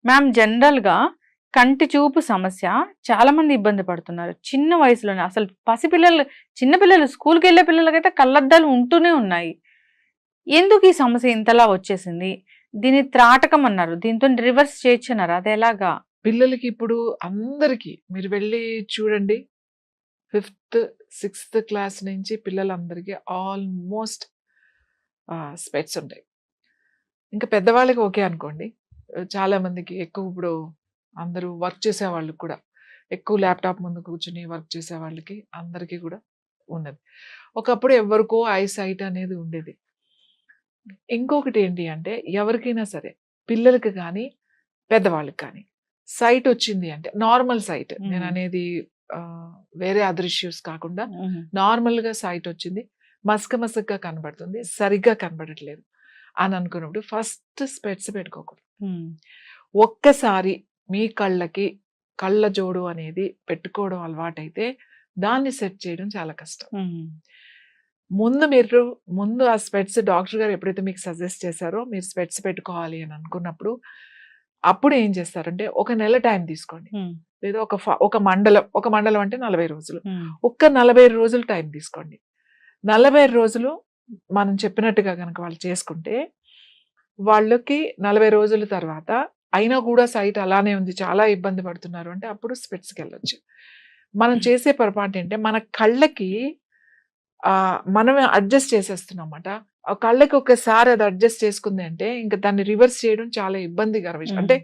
Ma'am, జనరల్‌గా కంటి చూపు సమస్య చాలా మంది ఇబ్బంది పడుతున్నారు. చిన్న వయసులోనే అసలు పసిపిల్లలు చిన్న పిల్లలు స్కూల్‌కెళ్ళే పిల్లలకైతే కళ్ళద్దాలు ఉంటూనే ఉన్నాయి. ఎందుకు ఈ సమస్య ఇంతలా వచ్చేసింది? దీన్ని త్రాటకం అన్నారు. దీనితోని రివర్స్ చేయొచ్చన్నారు. అదెలాగా? పిల్లలకి ఇప్పుడు అందరికీ మీరు వెళ్ళి చూడండి. 5థ్, 6థ్ క్లాస్ నుంచి పిల్లలందరికీ ఆల్మోస్ట్ స్పెట్స్ ఉంటాయి. ఇంకా పెద్దవాళ్ళకి ఓకే అనుకోండి. చాలా మందికి ఎక్కువ ఇప్పుడు అందరూ వర్క్ చేసేవాళ్ళు కూడా ఎక్కువ ల్యాప్‌టాప్ ముందు కూర్చొని వర్క్ చేసే వాళ్ళకి అందరికీ కూడా ఉన్నది. ఒకప్పుడు ఎవరికో ఐ సైట్ అనేది ఉండేది. ఇంకొకటి ఏంటి అంటే ఎవరికైనా సరే పిల్లలకి కానీ, పెద్దవాళ్ళకి కానీ సైట్ వచ్చింది అంటే నార్మల్ సైట్ నేననేది వేరే అదర్ ఇష్యూస్ కాకుండా నార్మల్‌గా సైట్ వచ్చింది. మసకగా కనబడుతుంది. సరిగ్గా కనబడట్లేదు అని అనుకున్నప్పుడు ఫస్ట్ స్పెట్స్ పెట్టుకోకూడదు. ఒక్కసారి మీ కళ్ళకి కళ్ళజోడు అనేది పెట్టుకోవడం అలవాటైతే దాన్ని సెట్ చేయడం చాలా కష్టం. ముందు ఆ స్పెట్స్ డాక్టర్ గారు ఎప్పుడైతే మీకు సజెస్ట్ చేశారో మీరు స్పెట్స్ పెట్టుకోవాలి అని అనుకున్నప్పుడు అప్పుడు ఏం చేస్తారంటే ఒక నెల టైం తీసుకోండి. లేదా ఒక మండలం అంటే 40 రోజులు. ఒక్క 40 రోజులు టైం తీసుకోండి. 40 రోజులు మనం చెప్పినట్టుగా కనుక వాళ్ళు చేసుకుంటే వాళ్ళకి 40 రోజుల తర్వాత అయినా కూడా సైట్ అలానే ఉంది, చాలా ఇబ్బంది పడుతున్నారు అంటే అప్పుడు స్పెట్స్‌కి వెళ్ళొచ్చు. మనం చేసే పొరపాటు ఏంటంటే మన కళ్ళకి మనమే అడ్జస్ట్ చేసేస్తున్నామన్నమాట. ఆ కళ్ళకి ఒకసారి అది అడ్జస్ట్ చేసుకుంది అంటే ఇంకా దాన్ని రివర్స్ చేయడం చాలా ఇబ్బందికర విషయం. అంటే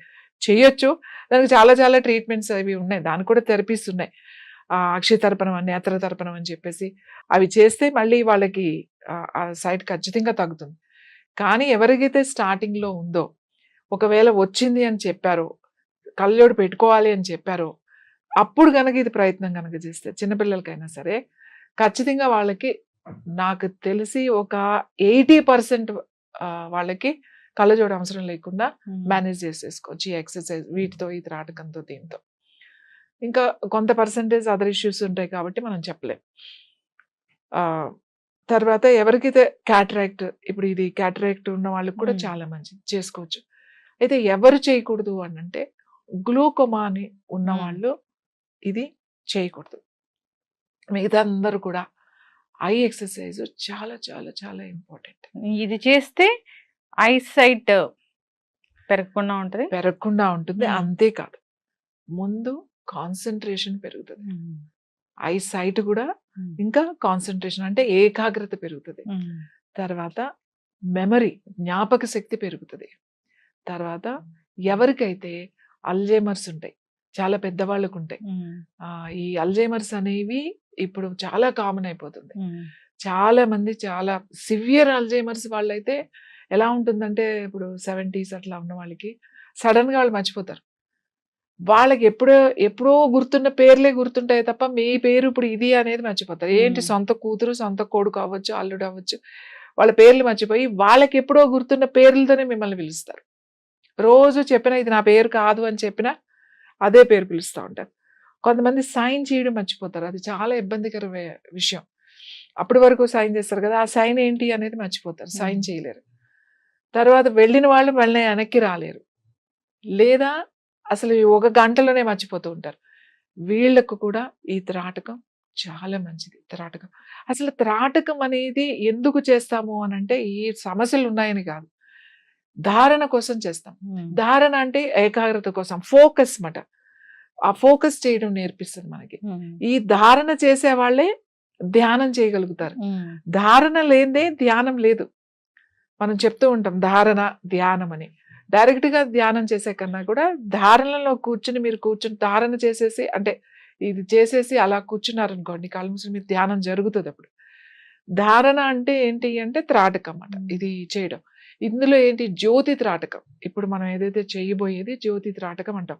చేయొచ్చు. దానికి చాలా చాలా ట్రీట్మెంట్స్ అవి ఉన్నాయి. దానికి కూడా థెరపీస్ ఉన్నాయి. అక్షితర్పణం అని, నేత్రతర్పణం అని చెప్పేసి అవి చేస్తే మళ్ళీ వాళ్ళకి ఆ సైట్ ఖచ్చితంగా తగ్గుతుంది. కానీ ఎవరికైతే స్టార్టింగ్‌లో ఉందో, ఒకవేళ వచ్చింది అని చెప్పారో, కళ్ళజోడు పెట్టుకోవాలి అని చెప్పారో, అప్పుడు గనక ఇది ప్రయత్నం గనక చేస్తే చిన్నపిల్లలకైనా సరే ఖచ్చితంగా వాళ్ళకి నాకు తెలిసి ఒక 80% వాళ్ళకి కళ్ళజోడు అవసరం లేకుండా మేనేజ్ చేసేసుకోవచ్చు. ఈ ఎక్సర్సైజ్ వీటితో, ఈ త్రాటకంతో, దీంతో. ఇంకా కొంత పర్సెంటేజ్ అదర్ ఇష్యూస్ ఉంటాయి కాబట్టి మనం చెప్పలేం. తర్వాత ఎవరికైతే క్యాటరాక్ట్, ఇప్పుడు ఇది క్యాటరాక్ట్ ఉన్న వాళ్ళకి కూడా చాలా మంచిది, చేసుకోవచ్చు. అయితే ఎవరు చేయకూడదు అని అంటే గ్లూకోమా అని ఉన్నవాళ్ళు ఇది చేయకూడదు. మిగతా అందరూ కూడా ఐ ఎక్సర్సైజ్ చాలా చాలా చాలా ఇంపార్టెంట్. ఇది చేస్తే ఐ సైట్ పెరగకుండా ఉంటుంది. అంతేకాదు, ముందు కాన్సంట్రేషన్ పెరుగుతుంది. ఐ సైట్ కూడా ఇంకా కాన్సంట్రేషన్ అంటే ఏకాగ్రత పెరుగుతుంది. తర్వాత మెమరీ, జ్ఞాపక శక్తి పెరుగుతుంది. తర్వాత ఎవరికైతే అల్జైమర్స్ ఉంటాయి, చాలా పెద్దవాళ్ళకు ఉంటాయి. ఈ అల్జైమర్స్ అనేవి ఇప్పుడు చాలా కామన్ అయిపోతుంది. చాలా మంది చాలా సివియర్ అల్జైమర్స్ వాళ్ళైతే ఎలా ఉంటుందంటే ఇప్పుడు 70s అట్లా ఉన్న వాళ్ళకి సడన్ గా వాళ్ళు మర్చిపోతారు. వాళ్ళకి ఎప్పుడో గుర్తున్న పేర్లే గుర్తుంటాయి తప్ప మీ పేరు ఇప్పుడు ఇది అనేది మర్చిపోతారు. ఏంటి సొంత కూతురు, సొంత కొడుకు అవ్వచ్చు, అల్లుడు అవ్వచ్చు, వాళ్ళ పేర్లు మర్చిపోయి వాళ్ళకి ఎప్పుడో గుర్తున్న పేర్లతోనే మిమ్మల్ని పిలుస్తారు. రోజు చెప్పినా ఇది నా పేరు కాదు అని చెప్పినా అదే పేరు పిలుస్తూ ఉంటారు. కొంతమంది సైన్ చేయడం మర్చిపోతారు. అది చాలా ఇబ్బందికర విషయం. అప్పటి వరకు సైన్ చేస్తారు కదా, ఆ సైన్ ఏంటి అనేది మర్చిపోతారు, సైన్ చేయలేరు. తర్వాత వెళ్ళిన వాళ్ళు మళ్ళీ వెనక్కి రాలేరు, లేదా అసలు ఒక గంటలోనే మర్చిపోతూ ఉంటారు. వీళ్ళకు కూడా ఈ త్రాటకం చాలా మంచిది. త్రాటకం అసలు త్రాటకం అనేది ఎందుకు చేస్తాము అని అంటే ఈ సమస్యలు ఉన్నాయని కాదు, ధారణ కోసం చేస్తాం. ధారణ అంటే ఏకాగ్రత కోసం, ఫోకస్ మాట. ఆ ఫోకస్ చేయడం నేర్పిస్తుంది మనకి. ఈ ధారణ చేసే వాళ్ళే ధ్యానం చేయగలుగుతారు. ధారణ లేదే ధ్యానం లేదు. మనం చెప్తూ ఉంటాం ధారణ, ధ్యానం అని. డైరెక్ట్ గా ధ్యానం చేసే కన్నా కూడా ధారణలో మీరు కూర్చుని ధారణ చేసేసి, అంటే ఇది చేసేసి అలా కూర్చున్నారనుకోండి, కళ్ళు మూసుకుని మీరు ధ్యానం జరుగుతుంది. అప్పుడు ధారణ అంటే ఏంటి అంటే త్రాటకం అన్నమాట. ఇది చేయడం. ఇందులో ఏంటి, జ్యోతి త్రాటకం. ఇప్పుడు మనం ఏదైతే చేయబోయేది జ్యోతి త్రాటకం అంటాం.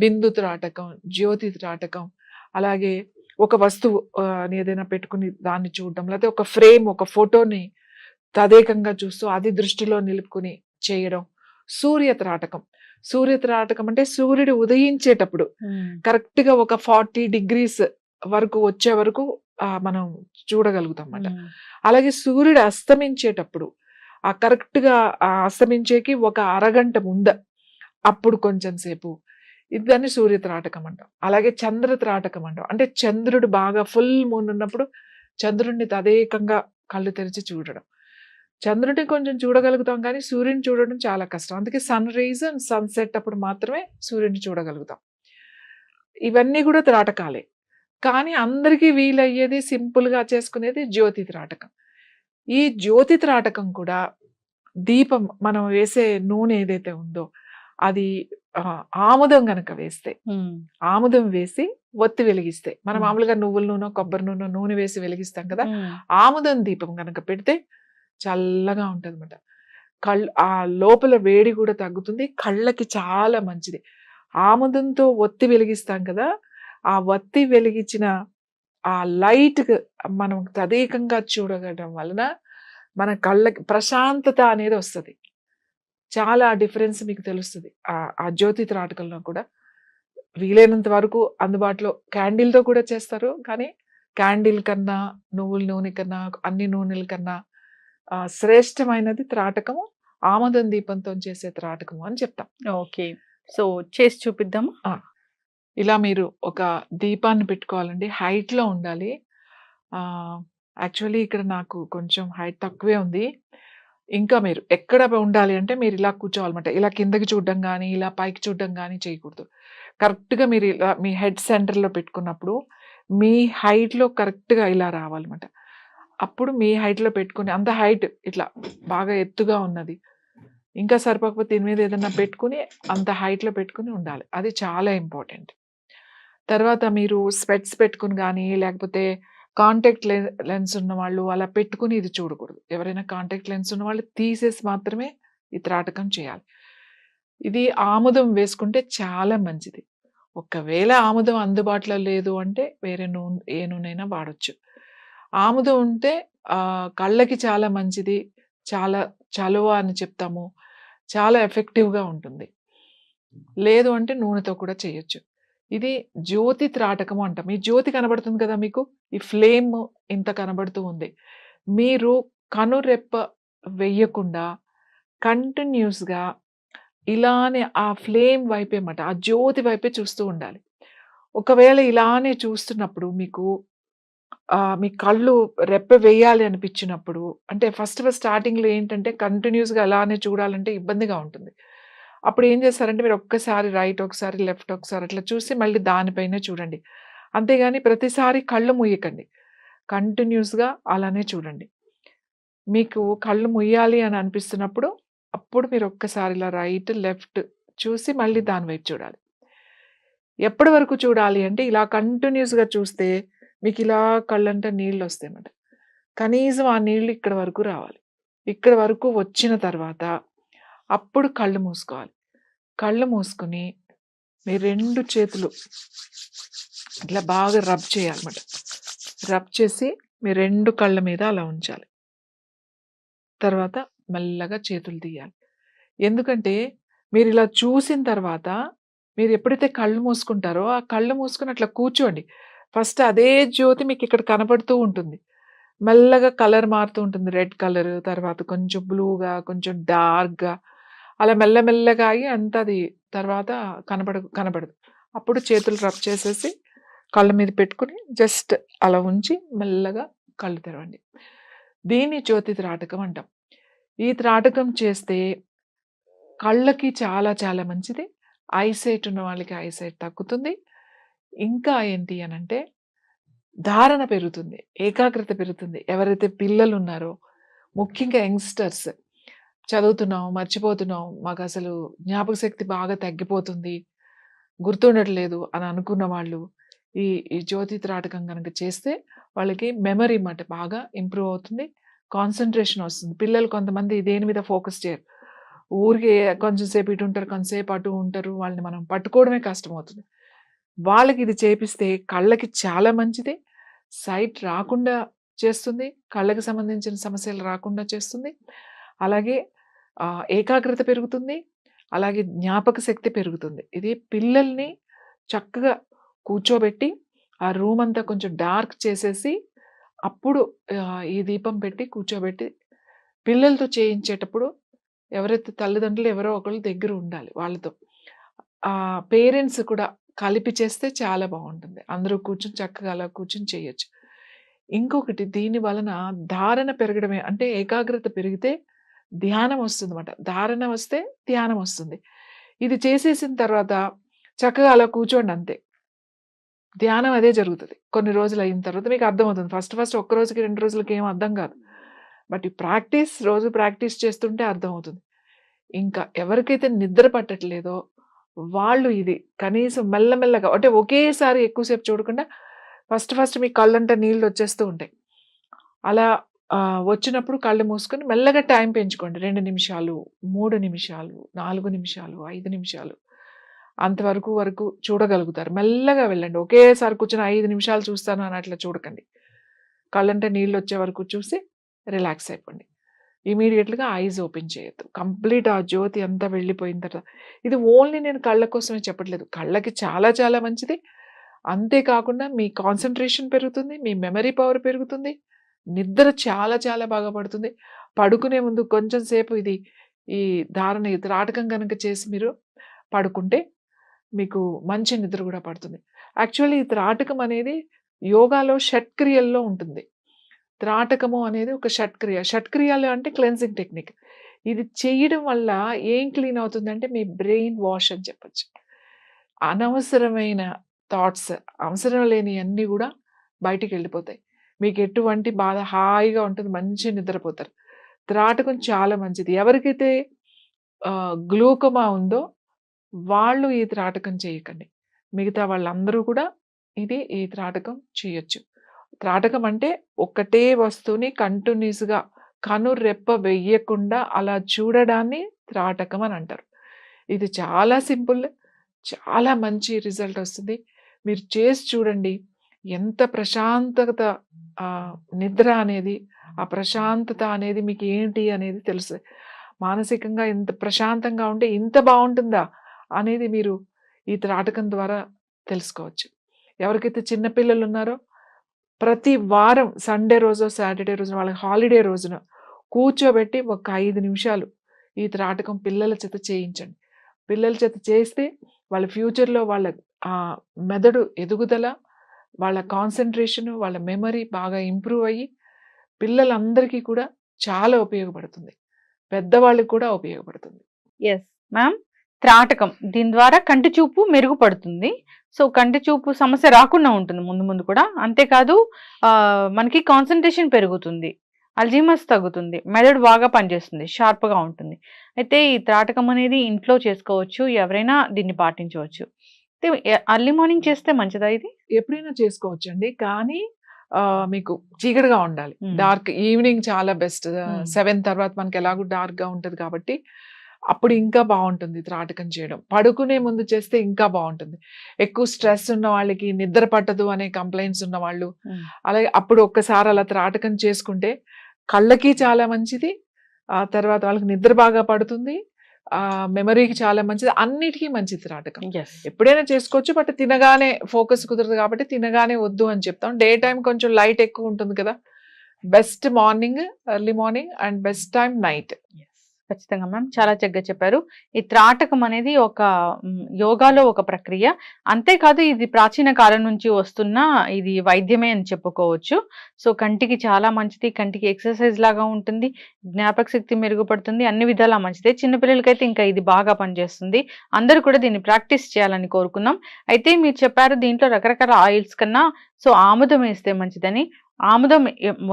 బిందు త్రాటకం, జ్యోతి త్రాటకం. అలాగే ఒక వస్తువు ఏదైనా పెట్టుకుని దాన్ని చూడడం, లేకపోతే ఒక ఫ్రేమ్, ఒక ఫోటోని తదేకంగా చూస్తూ అది దృష్టిలో నిలుపుకుని చేయడం. సూర్య త్రాటకం. సూర్య త్రాటకం అంటే సూర్యుడు ఉదయించేటప్పుడు కరెక్ట్ గా ఒక 40 degrees వరకు వచ్చే వరకు మనం చూడగలుగుతాం అన్నమాట. అలాగే సూర్యుడు అస్తమించేటప్పుడు ఆ కరెక్ట్‌గా అస్తమించేకి ఒక అరగంట అప్పుడు కొంచెం సేపు దాన్ని సూర్య త్రాటకం అంటాం. అలాగే చంద్ర త్రాటకం అంటాం. అంటే చంద్రుడు బాగా ఫుల్ మూన్ ఉన్నప్పుడు చంద్రుడిని తదేకంగా కళ్ళు తెరిచి చూడడం. చంద్రుడిని కొంచెం చూడగలుగుతాం కానీ సూర్యుడిని చూడడం చాలా కష్టం. అందుకే సన్ రైజ్ అండ్ సన్‌సెట్ అప్పుడు మాత్రమే సూర్యుడిని చూడగలుగుతాం. ఇవన్నీ కూడా త్రాటకాలే. కానీ అందరికీ వీలయ్యేది సింపుల్‌గా చేసుకునేది జ్యోతి త్రాటకం. ఈ జ్యోతి త్రాటకం కూడా దీపం మనం వేసే నూనె ఏదైతే ఉందో అది ఆముదం గనక వేస్తే, ఆముదం వేసి ఒత్తి వెలిగిస్తే, మనం మామూలుగా నువ్వుల నూనె, కొబ్బరి నూనె వేసి వెలిగిస్తాం కదా! ఆముదం దీపం గనక పెడితే చల్లగా ఉంటదన్నమాట. ఆ లోపల వేడి కూడా తగ్గుతుంది. కళ్ళకి చాలా మంచిది. ఆముదంతో ఒత్తి వెలిగిస్తాం కదా! ఆ ఒత్తి వెలిగించిన ఆ లైట్‌కి మనం తదేకంగా చూడగడం వలన మన కళ్ళకి ప్రశాంతత అనేది వస్తది. చాలా డిఫరెన్స్ మీకు తెలుస్తది. ఆ జ్యోతి త్రాటకంలో కూడా వీలైనంత వరకు అందుబాటులో క్యాండిల్‌తో కూడా చేస్తారు. కానీ క్యాండిల్ కన్నా, నువ్వుల నూనె కన్నా, అన్ని నూనెల కన్నా శ్రేష్టమైనది త్రాటకము. ఆమదం దీపంతోని చేసే త్రాటకము అని చెప్తాం. ఓకే. సో, చేసి చూపిద్దామా? ఇలా మీరు ఒక దీపాన్ని పెట్టుకోవాలండి. హైట్‌లో ఉండాలి. యాక్చువల్లీ ఇక్కడ నాకు కొంచెం హైట్ తక్కువే ఉంది. ఇంకా మీరు ఎక్కడ ఉండాలి అంటే మీరు ఇలా కూర్చోవాలన్నమాట. ఇలా కిందకి చూడడం గానీ, ఇలా పైకి చూడడం గానీ చేయకూడదు. కరెక్ట్‌గా మీరు ఇలా మీ హెడ్ సెంటర్‌లో పెట్టుకున్నప్పుడు మీ హైట్‌లో కరెక్ట్‌గా ఇలా రావాలన్నమాట. అప్పుడు మీ హైట్‌లో పెట్టుకొని అంత హైట్ ఇట్లా బాగా ఎత్తుగా ఉన్నది. ఇంకా సరిపోకపోతే దీని మీద ఏదన్నా పెట్టుకొని అంత హైట్‌లో పెట్టుకొని ఉండాలి. అది చాలా ఇంపార్టెంట్. తర్వాత మీరు స్పెట్స్ పెట్టుకొని గానీ, లేకపోతే కాంటాక్ట్ లెన్స్ ఉన్నవాళ్ళు అలా పెట్టుకొని ఇది చూడకూడదు. ఎవరైనా కాంటాక్ట్ లెన్స్ ఉన్నవాళ్ళు తీసేసి మాత్రమే ఈ త్రాటకం చేయాలి. ఇది ఆముదం వేసుకుంటే చాలా మంచిది. ఒకవేళ ఆముదం అందుబాటులో లేదు అంటే వేరే ఏ నూనెైనా వాడొచ్చు. ఆముదం ఉంటే కళ్ళకి చాలా మంచిది. చాలా చలువ అని చెప్తాము. చాలా ఎఫెక్టివ్‌గా ఉంటుంది. లేదు అంటే నూనెతో కూడా చేయొచ్చు. ఇది జ్యోతి త్రాటకము అంటాం. ఈ జ్యోతి కనబడుతుంది కదా మీకు? ఈ ఫ్లేమ్ ఇంత కనబడుతూ ఉంది. మీరు కనురెప్ప వెయ్యకుండా కంటిన్యూస్‌గా ఇలానే ఆ ఫ్లేమ్ వైపే మాట, ఆ జ్యోతి వైపే చూస్తూ ఉండాలి. ఒకవేళ ఇలానే చూస్తున్నప్పుడు మీకు మీ కళ్ళు రెప్ప వేయాలి అనిపించినప్పుడు అంటే ఫస్ట్ స్టార్టింగ్‌లో ఏంటంటే కంటిన్యూస్‌గా అలానే చూడాలంటే ఇబ్బందిగా ఉంటుంది. అప్పుడు ఏం చేస్తారంటే మీరు ఒక్కసారి రైట్, ఒకసారి లెఫ్ట్, ఒకసారి అట్లా చూసి మళ్ళీ దానిపైనే చూడండి. అంతేగాని ప్రతిసారి కళ్ళు మూయకండి. కంటిన్యూస్‌గా అలానే చూడండి. మీకు కళ్ళు ముయ్యాలి అని అనిపిస్తున్నప్పుడు అప్పుడు మీరు ఒక్కసారి ఇలా రైట్, లెఫ్ట్ చూసి మళ్ళీ దాని వైపు చూడాలి. ఎప్పటి వరకు చూడాలి అంటే ఇలా కంటిన్యూస్‌గా చూస్తే మీకిలా కళ్ళంట నీళ్ళొస్తాయన్నమాట. కనీసం ఆ నీళ్ళు ఇక్కడి వరకు రావాలి. ఇక్కడి వరకు వచ్చిన తర్వాత అప్పుడు కళ్ళు మూసుకోవాలి. కళ్ళు మూసుకొని మీ 2 చేతులు ఇట్లా బాగా రబ్ చేయాలన్నమాట. రబ్ చేసి మీ 2 కళ్ళ మీద అలా ఉంచాలి. తర్వాత మెల్లగా చేతులు తీయాలి. ఎందుకంటే మీరిలా చూసిన తర్వాత మీరు ఎప్పుడైతే కళ్ళు మూసుకుంటారో ఆ కళ్ళు మూసుకొని అట్లా కూర్చోండి. ఫస్ట్ అదే జ్యోతి మీకిక్కడ కనపడుతూ ఉంటుంది. మెల్లగా కలర్ మారుతూ ఉంటుంది. రెడ్ కలర్, తర్వాత కొంచెం బ్లూగా, కొంచెం డార్క్‌గా అలా మెల్లమెల్లగా అయ్యి అంతా అది తర్వాత కనబడదు. అప్పుడు చేతులు రబ్ చేసేసి కళ్ళ మీద పెట్టుకొని జస్ట్ అలా ఉంచి మెల్లగా కళ్ళు తెరవండి. దీన్ని జ్యోతి త్రాటకం అంటాం. ఈ త్రాటకం చేస్తే కళ్ళకి చాలా చాలా మంచిది. ఐసైట్ ఉన్న వాళ్ళకి ఐసైట్ తగ్గుతుంది. ఇంకా ఏంటి అనంటే ధారణ పెరుగుతుంది. ఏకాగ్రత పెరుగుతుంది. ఎవరైతే పిల్లలున్నారో ముఖ్యంగా యంగ్‌స్టర్స్ చదువుతున్నాం, మర్చిపోతున్నాం, మాకసలు జ్ఞాపక శక్తి బాగా తగ్గిపోతుంది, గుర్తుండట్లేదు అని అనుకున్న వాళ్ళు ఈ ఈ జ్యోతి త్రాటకం గనక చేస్తే వాళ్ళకి మెమరీ మాట బాగా ఇంప్రూవ్ అవుతుంది. కాన్సంట్రేషన్ వస్తుంది. పిల్లలు కొంతమంది దేని మీద ఫోకస్ చేయరు. ఊరికే కొంచెం సేపు ఇటు ఉంటారు, కొంతసేపు అటు ఉంటారు. వాళ్ళని మనం పట్టుకోవడమే కష్టమవుతుంది. వాళ్ళకి ఇది చేపిస్తే కళ్ళకి చాలా మంచిది. సైట్ రాకుండా చేస్తుంది. కళ్ళకి సంబంధించిన సమస్యలు రాకుండా చేస్తుంది. అలాగే ఏకాగ్రత పెరుగుతుంది. అలాగే జ్ఞాపక శక్తి పెరుగుతుంది. ఇది పిల్లల్ని చక్కగా కూర్చోబెట్టి, ఆ రూమ్ అంతా కొంచెం డార్క్ చేసేసి, అప్పుడు ఈ దీపం పెట్టి కూర్చోబెట్టి పిల్లలతో చేయించేటప్పుడు ఎవరైతే తల్లిదండ్రులు ఎవరో ఒకళ్ళు దగ్గర ఉండాలి వాళ్ళతో. పేరెంట్స్ కూడా కలిపి చేస్తే చాలా బావుంటుంది. అందరూ కూర్చొని చక్కగా అలా కూర్చొని చేయొచ్చు. ఇంకొకటి దీని వలన ధారణ పెరగడమే అంటే ఏకాగ్రత పెరిగితే ధ్యానం వస్తుందన్నమాట. ధారణ వస్తే ధ్యానం వస్తుంది. ఇది చేసేసిన తర్వాత చక్కగా అలా కూర్చోండి అంతే. ధ్యానం అదే జరుగుతది. కొన్ని రోజులు అయిన తర్వాత మీకు అర్థమవుతుంది. ఫస్ట్ ఒక్క రోజుకి, 2 రోజులకి ఏం అర్థం కాదు. బట్ ఈ రోజు ప్రాక్టీస్ చేస్తుంటే అర్థమవుతుంది. ఇంకా ఎవరికైతే నిద్ర పట్టట్లేదో వాళ్ళు ఇది కనీసం మెల్లమెల్లగా అంటే ఒకేసారి ఎక్కువసేపు చూడకుండా ఫస్ట్ మీ కళ్ళంట నీళ్ళు వచ్చేస్తూ ఉంటాయి. అలా వచ్చినప్పుడు కళ్ళు మూసుకొని మెల్లగా టైం పెంచుకోండి. 2 నిమిషాలు, 3 నిమిషాలు, 4 నిమిషాలు, 5 నిమిషాలు వరకు చూడగలుగుతారు. మెల్లగా వెళ్ళండి. ఒకేసారి కూర్చొని 5 నిమిషాలు చూస్తాను అని అట్లా చూడకండి. కళ్ళంటే నీళ్ళు వచ్చే వరకు చూసి రిలాక్స్ అయిపోండి. ఇమీడియట్‌గా ఐస్ ఓపెన్ చేయొద్దు. కంప్లీట్ ఆ జ్యోతి అంతా వెళ్ళిపోయిన తర్వాత ఇది ఓన్లీ నేను కళ్ళ కోసమే చెప్పట్లేదు. కళ్ళకి చాలా చాలా మంచిది. అంతే కాకుండా మీ కాన్సంట్రేషన్ పెరుగుతుంది. మీ మెమరీ పవర్ పెరుగుతుంది. నిద్ర చాలా చాలా బాగా పడుతుంది. పడుకునే ముందు కొంచెం సేపు ఈ త్రాటకం గనక చేసి మీరు పడుకుంటే మీకు మంచి నిద్ర కూడా పడుతుంది. యాక్చువల్లీ ఈ త్రాటకం అనేది యోగాలో షట్క్రియల్లో ఉంటుంది. త్రాటకము అనేది ఒక షట్క్రియ. షట్క్రియలు అంటే క్లెన్సింగ్ టెక్నిక్. ఇది చేయడం వల్ల ఏం క్లీన్ అవుతుందంటే మీ బ్రెయిన్ వాష్ అని చెప్పొచ్చు. అనవసరమైన థాట్స్, అవసరం లేనియన్నీ కూడా బయటికెళ్ళిపోతాయి. మీకు ఎటువంటి బాధ హాయిగా ఉంటుంది. మంచిగా నిద్రపోతారు. త్రాటకం చాలా మంచిది. ఎవరికైతే గ్లూకోమా ఉందో వాళ్ళు ఈ త్రాటకం చేయకండి. మిగతా వాళ్ళందరూ కూడా ఈ త్రాటకం చేయొచ్చు. త్రాటకం అంటే ఒకటే వస్తువుని కంటిన్యూస్‌గా కనురెప్ప వెయ్యకుండా అలా చూడడాన్ని త్రాటకం అని అంటారు. ఇది చాలా సింపుల్. చాలా మంచి రిజల్ట్ వస్తుంది. మీరు చేసి చూడండి. ఎంత ప్రశాంతత నిద్ర అనేది, ఆ ప్రశాంతత అనేది మీకు ఏంటి అనేది తెలుస్తది. మానసికంగా ఇంత ప్రశాంతంగా ఉంటే ఇంత బావుంటుందా అనేది మీరు ఈ త్రాటకం ద్వారా తెలుసుకోవచ్చు. ఎవరికైతే చిన్న పిల్లలు ఉన్నారో ప్రతి వారం సండే రోజో, సాటర్డే రోజున వాళ్ళకి హాలిడే రోజున కూర్చోబెట్టి ఒక 5 నిమిషాలు ఈ త్రాటకం పిల్లల చేత చేయించండి. పిల్లల చేత చేస్తే వాళ్ళ ఫ్యూచర్‌లో వాళ్ళ మెదడు ఎదుగుదల, వాళ్ళ కాన్సంట్రేషన్, వాళ్ళ మెమరీ బాగా ఇంప్రూవ్ అయ్యి పిల్లలందరికీ కూడా చాలా ఉపయోగపడుతుంది. పెద్దవాళ్ళకి కూడా ఉపయోగపడుతుంది. Yes ma'am. త్రాటకం దీని ద్వారా కంటి చూపు మెరుగుపడుతుంది. సో కంటి చూపు సమస్య రాకుండా ఉంటుంది ముందు కూడా. అంతేకాదు మనకి కాన్సంట్రేషన్ పెరుగుతుంది. అల్జీమర్స్ తగ్గుతుంది. మెదడు బాగా పనిచేస్తుంది. షార్ప్‌గా ఉంటుంది. అయితే ఈ త్రాటకం అనేది ఇంట్లో చేసుకోవచ్చు. ఎవరైనా దీన్ని పాటించవచ్చు. అయితే ఎర్లీ మార్నింగ్ చేస్తే మంచిదా ఇది? ఎప్పుడైనా చేసుకోవచ్చండి. కానీ మీకు చీకటిగా ఉండాలి. డార్క్ ఈవినింగ్ చాలా బెస్ట్. 7 తర్వాత మనకి ఎలాగో డార్క్‌గా ఉంటది కాబట్టి అప్పుడు ఇంకా బావుంటుంది త్రాటకం చేయడం. పడుకునే ముందు చేస్తే ఇంకా బావుంటుంది. ఎక్కువ స్ట్రెస్ ఉన్న వాళ్ళకి నిద్ర పట్టదు అనే కంప్లెయింట్స్ ఉన్నవాళ్ళు అలాగే అప్పుడు ఒక్కసారి అలా త్రాటకం చేసుకుంటే కళ్ళకి చాలా మంచిది. ఆ తర్వాత వాళ్ళకి నిద్ర బాగా పడుతుంది. మెమరీకి చాలా మంచిది. అన్నిటికీ మంచిది త్రాటకం. ఎప్పుడైనా చేసుకోవచ్చు. బట్ తినగానే ఫోకస్ కుదరదు కాబట్టి తినగానే వద్దు అని చెప్తాం. డే టైమ్ కొంచెం లైట్ ఎక్కువ ఉంటుంది కదా! Best morning, early morning and best time night. ఖచ్చితంగా మ్యామ్. చాలా చక్కగా చెప్పారు. ఈ త్రాటకం అనేది ఒక యోగాలో ఒక ప్రక్రియ. అంతేకాదు ఇది ప్రాచీన కాలం నుంచి వస్తున్న ఇది వైద్యమే అని చెప్పుకోవచ్చు. సో కంటికి చాలా మంచిది. కంటికి ఎక్సర్సైజ్ లాగా ఉంటుంది. జ్ఞాపక శక్తి మెరుగుపడుతుంది. అన్ని విధాలా మంచిదే. చిన్నపిల్లలకైతే ఇంకా ఇది బాగా పనిచేస్తుంది. అందరూ కూడా దీన్ని ప్రాక్టీస్ చేయాలని కోరుకుందాం. అయితే మీరు చెప్పారు దీంట్లో రకరకాల ఆయిల్స్ కన్నా సో ఆముదం వేస్తే మంచిదని. ఆముదం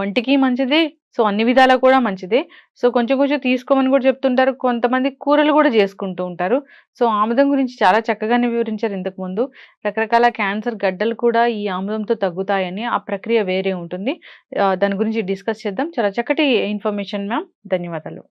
ఒంటికి మంచిదే. సో అన్ని విధాలా కూడా మంచిదే. సో కొంచెం తీసుకోమని కూడా చెప్తుంటారు. కొంతమంది కూరలు కూడా చేసుకుంటూ ఉంటారు. సో ఆముదం గురించి చాలా చక్కగానే వివరించారు ఇంతకు ముందు. రకరకాల క్యాన్సర్ గడ్డలు కూడా ఈ ఆముదంతో తగ్గుతాయని. ఆ ప్రక్రియ వేరే ఉంటుంది. దాని గురించి డిస్కస్ చేద్దాం. చాలా చక్కటి ఇన్ఫర్మేషన్ మ్యామ్. ధన్యవాదాలు.